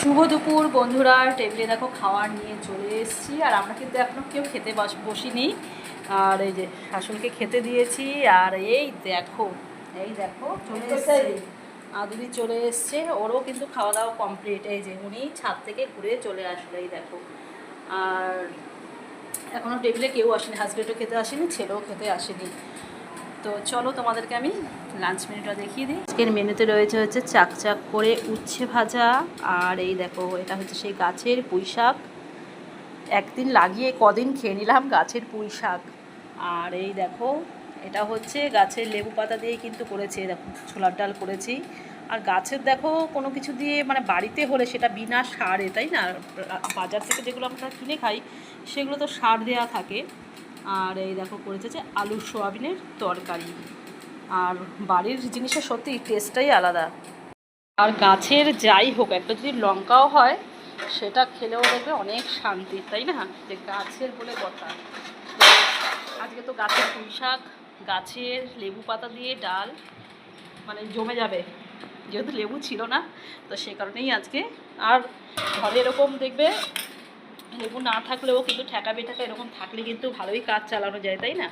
শুভ দুপুর বন্ধুরা, টেবিলে দেখো খাওয়ার নিয়ে চলে এসেছি। আর আমরা কিন্তু এখনও কেউ খেতে বসিনি। আর এই যে শাশুড়িকে খেতে দিয়েছি। আর এই দেখো চলে এসছে, আদুরি চলে এসছে, ওরও কিন্তু খাওয়া দাওয়া কমপ্লিট। এই যে উনি ছাদ থেকে ঘুরে চলে আসলো, এই দেখো। আর এখনও টেবিলে কেউ আসেনি, হাজব্যান্ডও খেতে আসেনি, ছেলেও খেতে আসেনি। তো চলো তোমাদেরকে আমি লাঞ্চ মেনুটা দেখিয়ে দিই। আজকের মেনুতে হচ্ছে চাক করে উচ্ছে ভাজা। আর এই দেখো, এটা হচ্ছে সেই গাছের পুঁই শাক, একদিন লাগিয়ে কদিন খেয়ে নিলাম গাছের পুঁই শাক। আর এই দেখো, এটা হচ্ছে গাছের লেবু পাতা দিয়ে কিন্তু করেছি, দেখো ছোলার ডাল করেছি। আর গাছের দেখো কোনো কিছু দিয়ে মানে বাড়িতে হলে সেটা বিনা সারে, তাই না? বাজার থেকে যেগুলো আমরা কিনে খাই সেগুলো তো সার দেওয়া থাকে। আর এই দেখো করেছে যে আলু সোয়াবিনের তরকারি। আর বাড়ির জিনিসের সত্যি টেস্টটাই আলাদা। আর গাছের যাই হোক, একটা যদি লঙ্কাও হয় সেটা খেলেও দেখবে অনেক শান্তি, তাই না? যে গাছের বলে কথা। তো আজকে তো গাছের পুঁই শাক, গাছের লেবু পাতা দিয়ে ডাল, মানে জমে যাবে। যেহেতু লেবু ছিল না, তো সে কারণেই আজকে। আর ঘরে এরকম দেখবে লেবু না থাকলেও কিন্তু ঠেকা বেঠাকা এরকম থাকলে কিন্তু ভালোই কাজ চালানো যায়, তাই না?